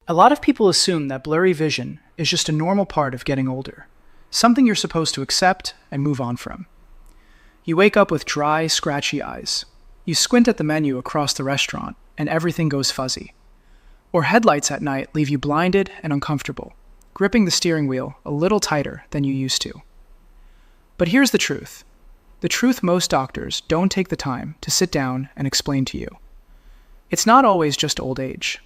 A lot of people assume that blurry vision is just a normal part of getting older, something you're supposed to accept and move on from. You wake up with dry, scratchy eyes. You squint at the menu across the restaurant, and everything goes fuzzy. Or headlights at night leave you blinded and uncomfortable, gripping the steering wheel a little tighter than you used to. But here's the truth. The truth most doctors don't take the time to sit down and explain to you. It's not always just old age.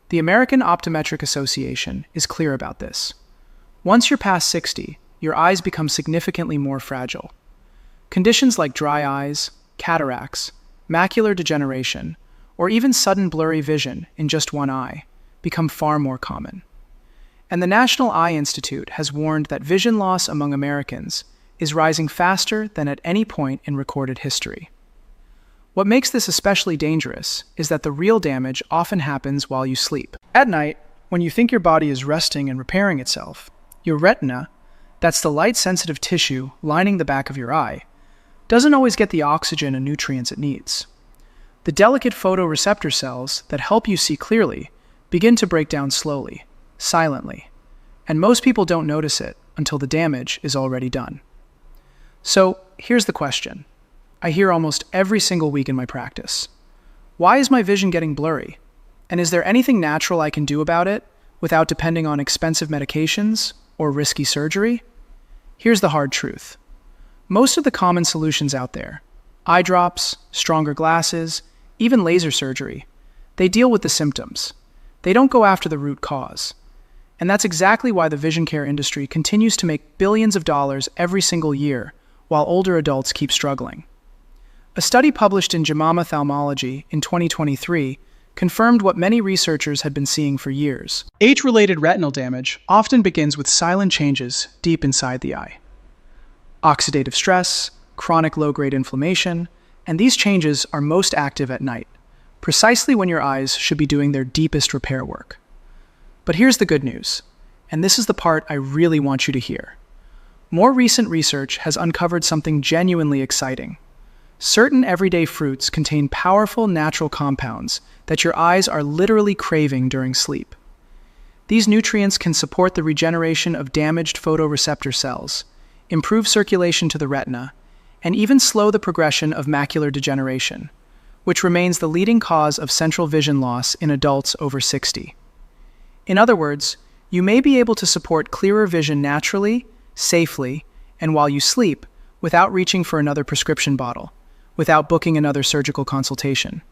The American Optometric Association is clear about this. Once you're past 60, your eyes become significantly more fragile. Conditions like dry eyes, cataracts, macular degeneration, or even sudden blurry vision in just one eye become far more common. And the National Eye Institute has warned that vision loss among Americans is rising faster than at any point in recorded history. What makes this especially dangerous is that the real damage often happens while you sleep. At night, when you think your body is resting and repairing itself, your retina, that's the light-sensitive tissue lining the back of your eye, doesn't always get the oxygen and nutrients it needs. The delicate photoreceptor cells that help you see clearly begin to break down slowly, silently, and most people don't notice it until the damage is already done. So, here's the question. I hear almost every single week in my practice. Why is my vision getting blurry? And is there anything natural I can do about it without depending on expensive medications or risky surgery? Here's the hard truth. Most of the common solutions out there, eye drops, stronger glasses, even laser surgery, they deal with the symptoms. They don't go after the root cause. And that's exactly why the vision care industry continues to make billions of dollars every single year while older adults keep struggling. A study published in JAMA Ophthalmology in 2023 confirmed what many researchers had been seeing for years. Age-related retinal damage often begins with silent changes deep inside the eye. Oxidative stress, chronic low-grade inflammation, and these changes are most active at night, precisely when your eyes should be doing their deepest repair work. But here's the good news, and this is the part I really want you to hear. More recent research has uncovered something genuinely exciting. Certain everyday fruits contain powerful natural compounds that your eyes are literally craving during sleep. These nutrients can support the regeneration of damaged photoreceptor cells, improve circulation to the retina, and even slow the progression of macular degeneration, which remains the leading cause of central vision loss in adults over 60. In other words, you may be able to support clearer vision naturally, safely, and while you sleep, without reaching for another prescription bottle, without booking another surgical consultation.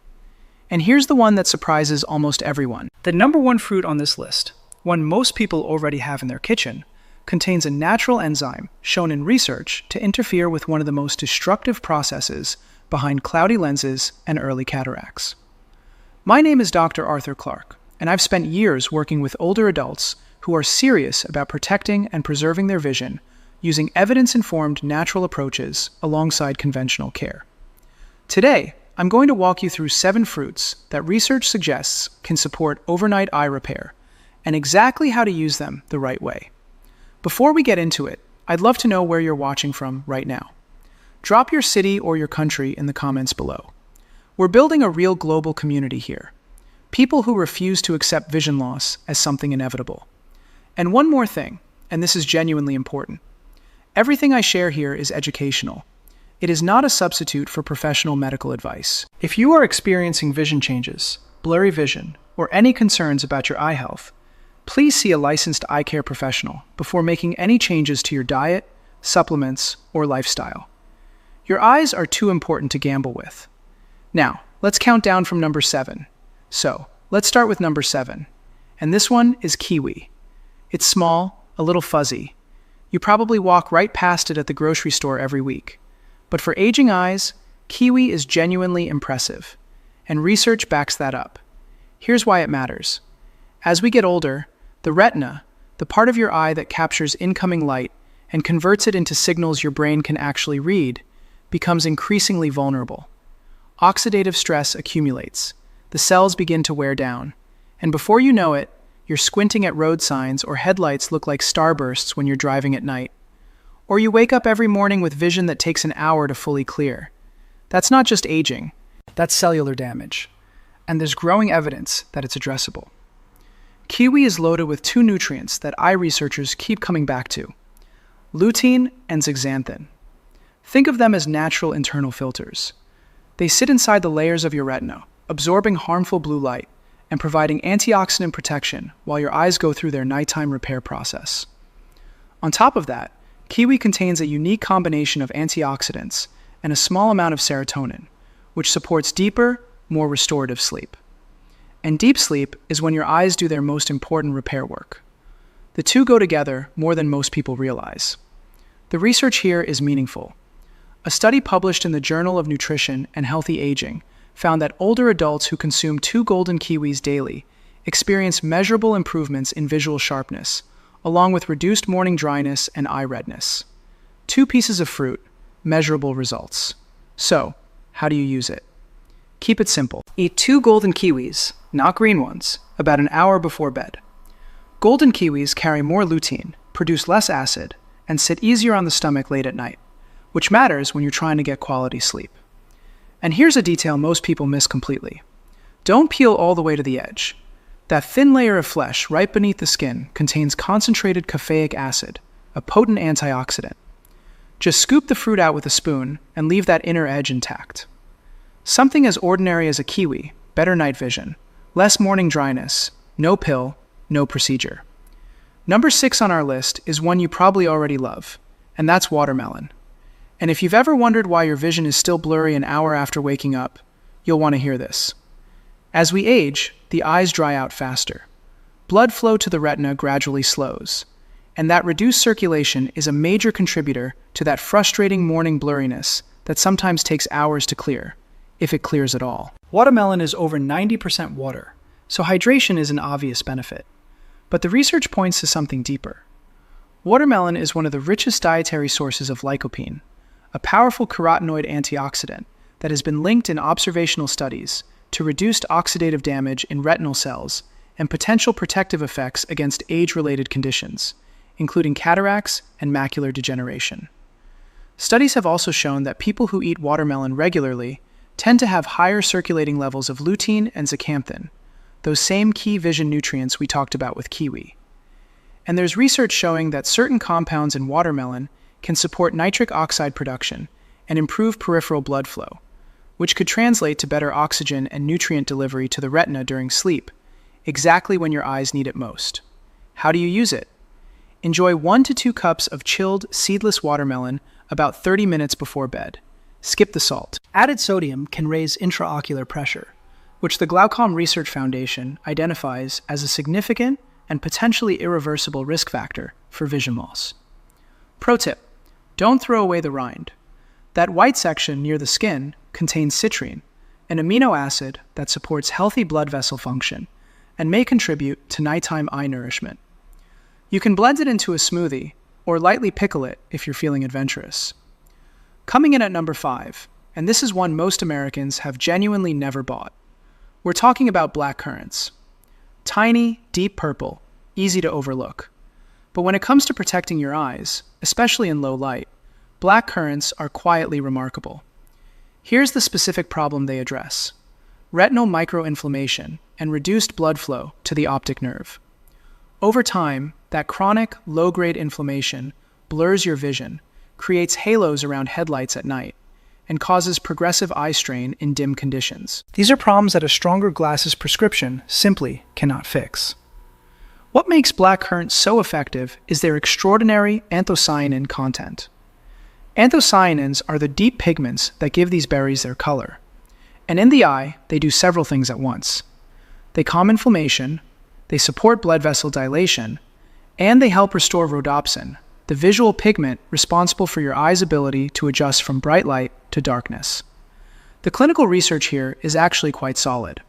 And here's the one that surprises almost everyone. The number one fruit on this list, one most people already have in their kitchen, contains a natural enzyme shown in research to interfere with one of the most destructive processes behind cloudy lenses and early cataracts. My name is Dr. Arthur Clark, and I've spent years working with older adults who are serious about protecting and preserving their vision using evidence-informed natural approaches alongside conventional care. Today, I'm going to walk you through 7 fruits that research suggests can support overnight eye repair, and exactly how to use them the right way. Before we get into it, I'd love to know where you're watching from right now. Drop your city or your country in the comments below. We're building a real global community here. People who refuse to accept vision loss as something inevitable. And one more thing, and this is genuinely important. Everything I share here is educational. It is not a substitute for professional medical advice. If you are experiencing vision changes, blurry vision, or any concerns about your eye health, please see a licensed eye care professional before making any changes to your diet, supplements, or lifestyle. Your eyes are too important to gamble with. Now, let's count down from number 7. So, let's start with number 7. And this one is kiwi. It's small, a little fuzzy. You probably walk right past it at the grocery store every week. But for aging eyes, kiwi is genuinely impressive, and research backs that up. Here's why it matters. As we get older, the retina, the part of your eye that captures incoming light and converts it into signals your brain can actually read, becomes increasingly vulnerable. Oxidative stress accumulates. The cells begin to wear down, and before you know it, you're squinting at road signs or headlights look like starbursts when you're driving at night. Or you wake up every morning with vision that takes an hour to fully clear. That's not just aging, that's cellular damage. And there's growing evidence that it's addressable. Kiwi is loaded with two nutrients that eye researchers keep coming back to: lutein and zeaxanthin. Think of them as natural internal filters. They sit inside the layers of your retina, absorbing harmful blue light and providing antioxidant protection while your eyes go through their nighttime repair process. On top of that, kiwi contains a unique combination of antioxidants and a small amount of serotonin, which supports deeper, more restorative sleep. And deep sleep is when your eyes do their most important repair work. The two go together more than most people realize. The research here is meaningful. A study published in the Journal of Nutrition and Healthy Aging found that older adults who consume 2 golden kiwis daily experienced measurable improvements in visual sharpness, along with reduced morning dryness and eye redness. 2 pieces of fruit, measurable results. So, how do you use it? Keep it simple. Eat 2 golden kiwis, not green ones, about an hour before bed. Golden kiwis carry more lutein, produce less acid, and sit easier on the stomach late at night, which matters when you're trying to get quality sleep. And here's a detail most people miss completely. Don't peel all the way to the edge. That thin layer of flesh right beneath the skin contains concentrated caffeic acid, a potent antioxidant. Just scoop the fruit out with a spoon and leave that inner edge intact. Something as ordinary as a kiwi, better night vision, less morning dryness, no pill, no procedure. Number 6 on our list is one you probably already love, and that's watermelon. And if you've ever wondered why your vision is still blurry an hour after waking up, you'll want to hear this. As we age, the eyes dry out faster. Blood flow to the retina gradually slows, and that reduced circulation is a major contributor to that frustrating morning blurriness that sometimes takes hours to clear, if it clears at all. Watermelon is over 90% water, so hydration is an obvious benefit. But the research points to something deeper. Watermelon is one of the richest dietary sources of lycopene, a powerful carotenoid antioxidant that has been linked in observational studies to reduced oxidative damage in retinal cells and potential protective effects against age-related conditions, including cataracts and macular degeneration. Studies have also shown that people who eat watermelon regularly tend to have higher circulating levels of lutein and zeaxanthin, those same key vision nutrients we talked about with kiwi. And there's research showing that certain compounds in watermelon can support nitric oxide production and improve peripheral blood flow, which could translate to better oxygen and nutrient delivery to the retina during sleep, exactly when your eyes need it most. How do you use it? Enjoy 1 to 2 cups of chilled, seedless watermelon about 30 minutes before bed. Skip the salt. Added sodium can raise intraocular pressure, which the Glaucom Research Foundation identifies as a significant and potentially irreversible risk factor for vision loss. Pro tip: don't throw away the rind. That white section near the skin contains citrine, an amino acid that supports healthy blood vessel function and may contribute to nighttime eye nourishment. You can blend it into a smoothie or lightly pickle it if you're feeling adventurous. Coming in at number 5, and this is one most Americans have genuinely never bought. We're talking about black currants. Tiny, deep purple, easy to overlook. But when it comes to protecting your eyes, especially in low light, black currants are quietly remarkable. Here's the specific problem they address: retinal microinflammation and reduced blood flow to the optic nerve. Over time, that chronic, low-grade inflammation blurs your vision, creates halos around headlights at night, and causes progressive eye strain in dim conditions. These are problems that a stronger glasses prescription simply cannot fix. What makes black currants so effective is their extraordinary anthocyanin content. Anthocyanins are the deep pigments that give these berries their color. And in the eye, they do several things at once. They calm inflammation, they support blood vessel dilation, and they help restore rhodopsin, the visual pigment responsible for your eye's ability to adjust from bright light to darkness. The clinical research here is actually quite solid.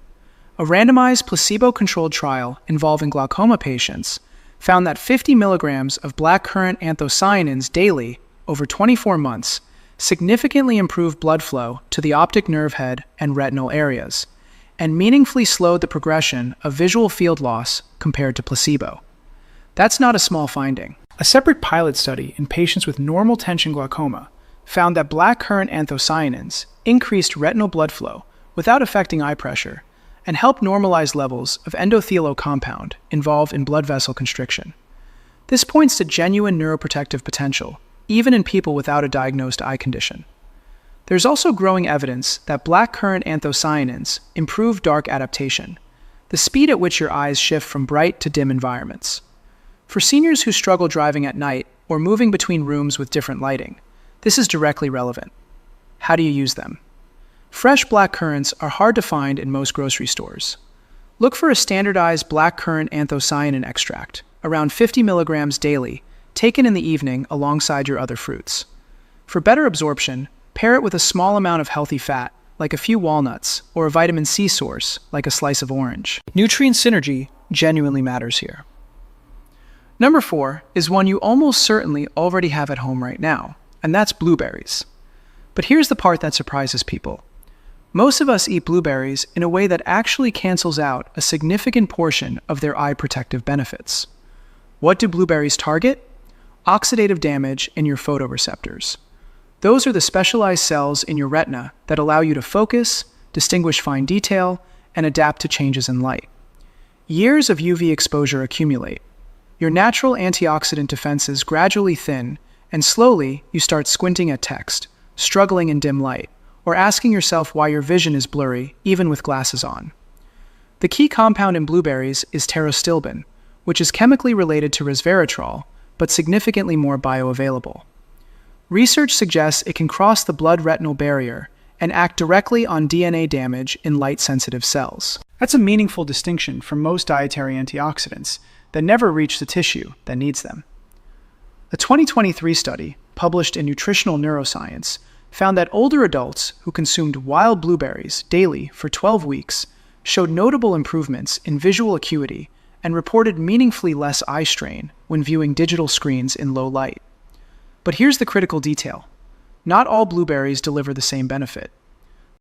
A randomized placebo-controlled trial involving glaucoma patients found that 50 milligrams of blackcurrant anthocyanins daily over 24 months significantly improved blood flow to the optic nerve head and retinal areas, and meaningfully slowed the progression of visual field loss compared to placebo. That's not a small finding. A separate pilot study in patients with normal tension glaucoma found that blackcurrant anthocyanins increased retinal blood flow without affecting eye pressure, and help normalize levels of endothelial compound involved in blood vessel constriction. This points to genuine neuroprotective potential, even in people without a diagnosed eye condition. There's also growing evidence that blackcurrant anthocyanins improve dark adaptation, the speed at which your eyes shift from bright to dim environments. For seniors who struggle driving at night or moving between rooms with different lighting, this is directly relevant. How do you use them? Fresh blackcurrants are hard to find in most grocery stores. Look for a standardized blackcurrant anthocyanin extract, around 50 milligrams daily, taken in the evening alongside your other fruits. For better absorption, pair it with a small amount of healthy fat, like a few walnuts, or a vitamin C source, like a slice of orange. Nutrient synergy genuinely matters here. Number 4 is one you almost certainly already have at home right now, and that's blueberries. But here's the part that surprises people. Most of us eat blueberries in a way that actually cancels out a significant portion of their eye protective benefits. What do blueberries target? Oxidative damage in your photoreceptors. Those are the specialized cells in your retina that allow you to focus, distinguish fine detail, and adapt to changes in light. Years of UV exposure accumulate. Your natural antioxidant defenses gradually thin, and slowly you start squinting at text, struggling in dim light, or asking yourself why your vision is blurry, even with glasses on. The key compound in blueberries is pterostilbin, which is chemically related to resveratrol, but significantly more bioavailable. Research suggests it can cross the blood-retinal barrier and act directly on DNA damage in light-sensitive cells. That's a meaningful distinction from most dietary antioxidants that never reach the tissue that needs them. A 2023 study, published in Nutritional Neuroscience, found that older adults who consumed wild blueberries daily for 12 weeks showed notable improvements in visual acuity and reported meaningfully less eye strain when viewing digital screens in low light. But here's the critical detail. Not all blueberries deliver the same benefit.